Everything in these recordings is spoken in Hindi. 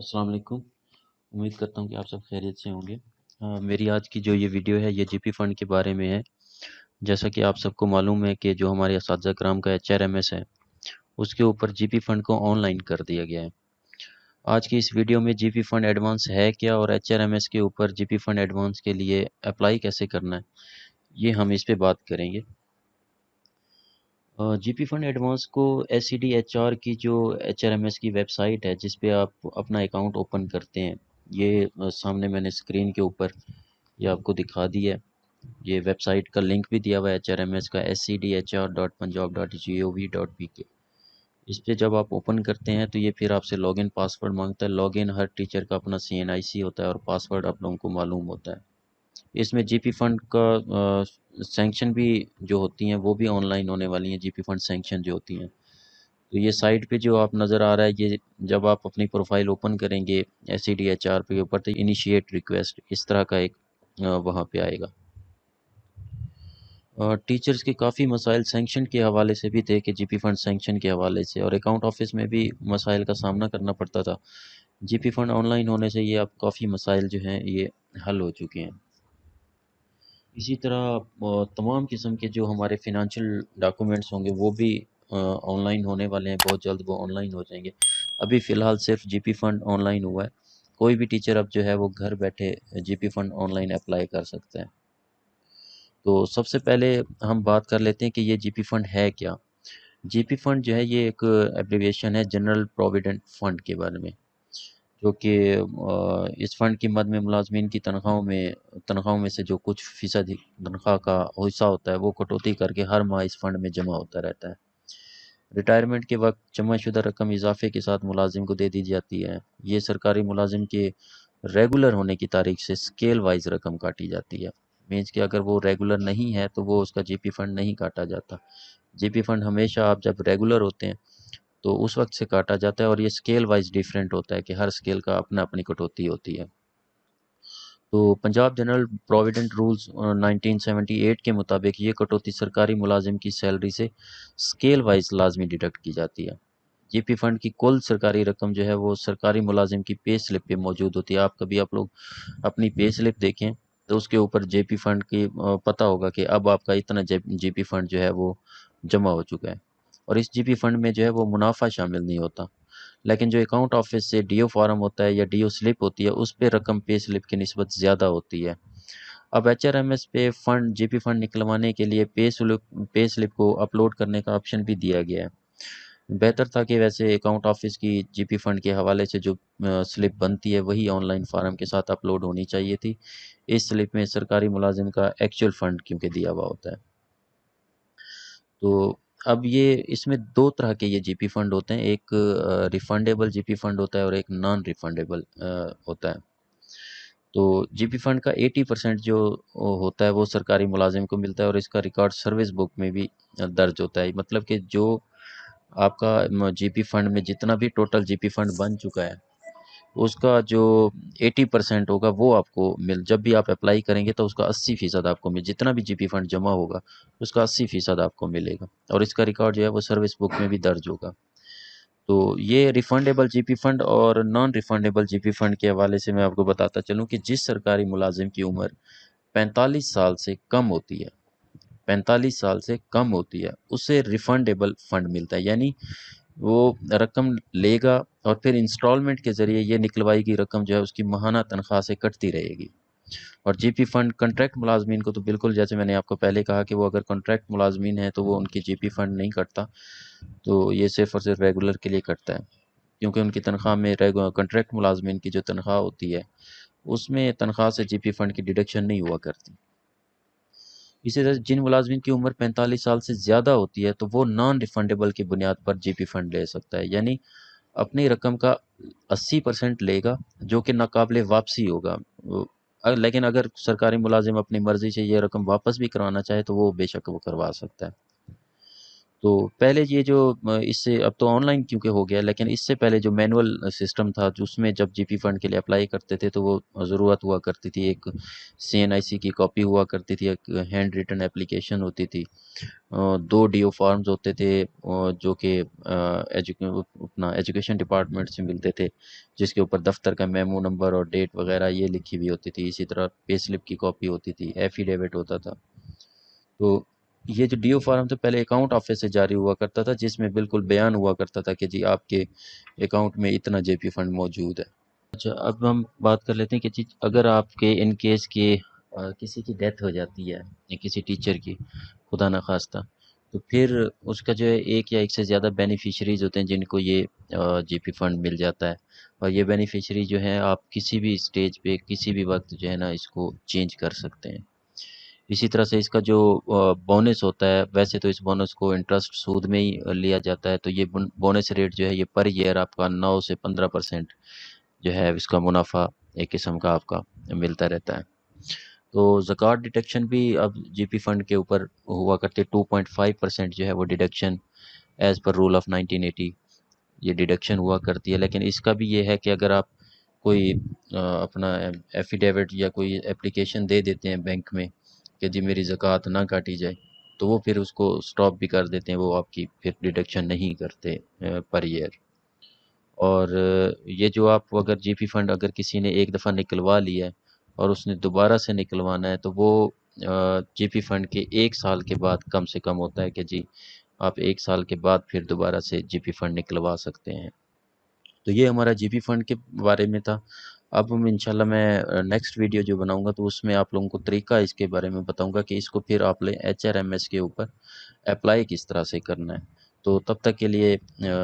अस्सलाम वालेकुम। उम्मीद करता हूँ कि आप सब खैरियत से होंगे। मेरी आज की जो ये वीडियो है ये जीपी फ़ंड के बारे में है। जैसा कि आप सबको मालूम है कि जो हमारे असातिज़ा कराम का एचआरएमएस है, उसके ऊपर जीपी फ़ंड को ऑनलाइन कर दिया गया है। आज की इस वीडियो में जीपी फ़ंड एडवांस है क्या और एचआरएमएस के ऊपर जीपी फ़ंड एडवांस के लिए अप्लाई कैसे करना है, ये हम इस पे बात करेंगे। जीपी फ़ंड एडवांस को एससीडीएचआर की जो एचआरएमएस की वेबसाइट है जिस पे आप अपना अकाउंट ओपन करते हैं, ये सामने मैंने स्क्रीन के ऊपर ये आपको दिखा दी है। ये वेबसाइट का लिंक भी दिया हुआ है एचआरएमएस का scdhr.punjab.gov.pk। इस पे जब आप ओपन करते हैं तो ये फिर आपसे लॉगिन पासवर्ड मांगता है। लॉगिन हर टीचर का अपना सीएनआईसी होता है और पासवर्ड आप लोगों को मालूम होता है। इसमें जीपी फंड का सैंक्शन भी जो होती हैं वो भी ऑनलाइन होने वाली हैं। जीपी फंड सैंक्शन जो होती हैं, तो ये साइट पे जो आप नज़र आ रहा है, ये जब आप अपनी प्रोफाइल ओपन करेंगे एससीडीएचआर पे ऊपर तो इनिशिएट रिक्वेस्ट इस तरह का एक वहाँ पे आएगा। टीचर्स के काफ़ी मसाइल सैंक्शन के हवाले से भी थे कि जीपी फंड सैंक्शन के हवाले से, और अकाउंट ऑफिस में भी मसाइल का सामना करना पड़ता था। जीपी फंड ऑनलाइन होने से ये अब काफ़ी मसाइल जो हैं ये हल हो चुके हैं। इसी तरह तमाम किस्म के जो हमारे फिनंशियल डॉक्यूमेंट्स होंगे वो भी ऑनलाइन होने वाले हैं। बहुत जल्द वो ऑनलाइन हो जाएंगे। अभी फ़िलहाल सिर्फ जीपी फंड ऑनलाइन हुआ है। कोई भी टीचर अब जो है वो घर बैठे जीपी फंड ऑनलाइन अप्लाई कर सकता है। तो सबसे पहले हम बात कर लेते हैं कि ये जीपी फंड है क्या। जीपी फंड जो है ये एक एब्रिविएशन है जनरल प्रोविडेंट फंड के बारे में, जो कि इस फंड की मद में मुलाजमीन की तनख्वाहों में से जो कुछ फ़ीसद तनख्वाह का हिस्सा होता है वो कटौती करके हर माह इस फंड में जमा होता रहता है। रिटायरमेंट के वक्त जमा शुदा रकम इजाफे के साथ मुलाजिम को दे दी जाती है। ये सरकारी मुलाजिम के रेगुलर होने की तारीख से स्केल वाइज रकम काटी जाती है। मीन्स कि अगर वो रेगुलर नहीं है तो वो उसका जीपी फंड नहीं काटा जाता। जीपी फंड हमेशा आप जब रेगुलर होते हैं तो उस वक्त से काटा जाता है, और ये स्केल वाइज डिफरेंट होता है कि हर स्केल का अपना अपनी कटौती होती है। तो पंजाब जनरल प्रोविडेंट रूल्स 1978 के मुताबिक ये कटौती सरकारी मुलाजिम की सैलरी से स्केल वाइज लाजमी डिडक्ट की जाती है। जीपी फंड की कुल सरकारी रकम जो है वो सरकारी मुलाजिम की पे स्लिप पे मौजूद होती है। आप लोग अपनी पे स्लिप देखें तो उसके ऊपर जेपी फंड की पता होगा कि अब आपका इतना जीपी फंड जो है वो जमा हो चुका है। और इस जीपी फंड में जो है वो मुनाफा शामिल नहीं होता। लेकिन जो अकाउंट ऑफिस से डीओ फार्म होता है या डीओ स्लिप होती है उस पे रकम पे स्लिप की निस्बत ज़्यादा होती है। अब एचआरएमएस पे फंड जीपी फंड निकलवाने के लिए पे स्लिप को अपलोड करने का ऑप्शन भी दिया गया है। बेहतर था कि वैसे अकाउंट ऑफिस की जीपी फंड के हवाले से जो स्लिप बनती है वही ऑनलाइन फार्म के साथ अपलोड होनी चाहिए थी। इस स्लिप में सरकारी मुलाजिम का एक्चुअल फंड क्योंकि दिया हुआ होता है। तो अब ये इसमें दो तरह के ये जीपी फंड होते हैं। एक रिफंडेबल जीपी फंड होता है और एक नॉन रिफंडेबल होता है। तो जीपी फंड का 80% जो होता है वो सरकारी मुलाजिम को मिलता है, और इसका रिकॉर्ड सर्विस बुक में भी दर्ज होता है। मतलब कि जो आपका जीपी फंड में जितना भी टोटल जीपी फंड बन चुका है उसका जो 80% होगा वो आपको मिल जब भी आप अप्लाई करेंगे तो उसका 80% आपको मिल जितना भी जीपी फंड जमा होगा उसका 80% आपको मिलेगा, और इसका रिकॉर्ड जो है वो सर्विस बुक में भी दर्ज होगा। तो ये रिफंडेबल जीपी फंड और नॉन रिफंडेबल जीपी फंड के हवाले से मैं आपको बताता चलूँ कि जिस सरकारी मुलाजिम की उम्र 45 साल से कम होती है, 45 साल से कम होती है, उसे रिफंडेबल फंड मिलता है। यानी वो रकम लेगा और फिर इंस्टॉलमेंट के ज़रिए ये निकलवाई गई रकम जो है उसकी माहाना तनख्वाह से कटती रहेगी। और जीपी फंड कॉन्ट्रैक्ट मुलाजमीन को तो बिल्कुल, जैसे मैंने आपको पहले कहा कि वो अगर कॉन्ट्रैक्ट मुलाजमीन है तो वो उनकी जीपी फंड नहीं कटता। तो ये सिर्फ और सिर्फ रेगुलर के लिए कटता है, क्योंकि उनकी तनख्वाह में कॉन्ट्रैक्ट मुलाजमीन की जो तनख्वाह होती है उसमें तनख्वाह से जीपी फंड की डिडक्शन नहीं हुआ करती। इसी तरह जिन मुलाजमीन की उम्र 45 साल से ज़्यादा होती है तो वो नॉन रिफंडेबल की बुनियाद पर जीपी फंड ले सकता है। यानी अपनी रकम का 80% लेगा जो कि नाकाबिले वापसी होगा। लेकिन अगर सरकारी मुलाजिम अपनी मर्ज़ी से ये रकम वापस भी करवाना चाहे तो वो बेशक वो करवा सकता है। तो पहले ये जो इससे अब तो ऑनलाइन क्योंकि हो गया, लेकिन इससे पहले जो मैनुअल सिस्टम था, जो उसमें जब जीपी फंड के लिए अप्लाई करते थे तो वो ज़रूरत हुआ करती थी, एक सीएनआईसी की कॉपी हुआ करती थी, एक हैंड रिटन एप्लीकेशन होती थी, दो डीओ फॉर्म्स होते थे, जो कि अपना एजुकेशन डिपार्टमेंट से मिलते थे, जिसके ऊपर दफ्तर का मेमो नंबर और डेट वगैरह ये लिखी हुई होती थी। इसी तरह पे स्लिप की कॉपी होती थी, एफिडेविट होता था। तो ये जो डीओ फॉर्म था पहले अकाउंट ऑफिस से जारी हुआ करता था, जिसमें बिल्कुल बयान हुआ करता था कि जी आपके अकाउंट में इतना जेपी फंड मौजूद है। अच्छा, अब हम बात कर लेते हैं कि जी अगर आपके इन केस के किसी की डेथ हो जाती है या किसी टीचर की, खुदा ना खास्ता, तो फिर उसका जो है एक या एक से ज़्यादा बेनिफिशरीज होते हैं जिनको ये जीपी फंड मिल जाता है। और ये बेनिफिशरी जो है आप किसी भी स्टेज पे किसी भी वक्त जो है ना इसको चेंज कर सकते हैं। इसी तरह से इसका जो बोनस होता है, वैसे तो इस बोनस को इंटरेस्ट सूद में ही लिया जाता है, तो ये बोनस रेट जो है ये पर ईयर आपका 9 से 15% जो है इसका मुनाफा एक किस्म का आपका मिलता रहता है। तो ज़कात डिडक्शन भी अब जीपी फंड के ऊपर हुआ करती है, 2.5% जो है वो deduction as per rule of 1980 ये डिडक्शन हुआ करती है। लेकिन इसका भी ये है कि अगर आप कोई अपना एफिडेविट या कोई एप्लीकेशन दे देते हैं बैंक में कि जी मेरी ज़कात ना काटी जाए, तो वो फिर उसको स्टॉप भी कर देते हैं, वो आपकी फिर डिडक्शन नहीं करते पर ईयर। और ये जो आप अगर जीपी फंड अगर किसी ने एक दफ़ा निकलवा लिया है और उसने दोबारा से निकलवाना है, तो वो जीपी फंड के 1 साल के बाद कम से कम होता है कि जी आप 1 साल के बाद फिर दोबारा से जीपी फंड निकलवा सकते हैं। तो ये हमारा जीपी फंड के बारे में था। अब हम इंशाल्लाह मैं नेक्स्ट वीडियो जो बनाऊँगा तो उसमें आप लोगों को तरीका इसके बारे में बताऊँगा कि इसको फिर आपने एचआरएमएस के ऊपर अप्लाई किस तरह से करना है। तो तब तक के लिए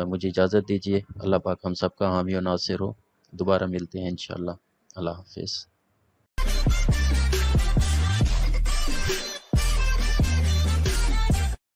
मुझे इजाज़त दीजिए। अल्लाह पाक हम सबका हामी और नासिर हो। दोबारा मिलते हैं इंशाल्लाह। अल्लाह हाफ़िज़।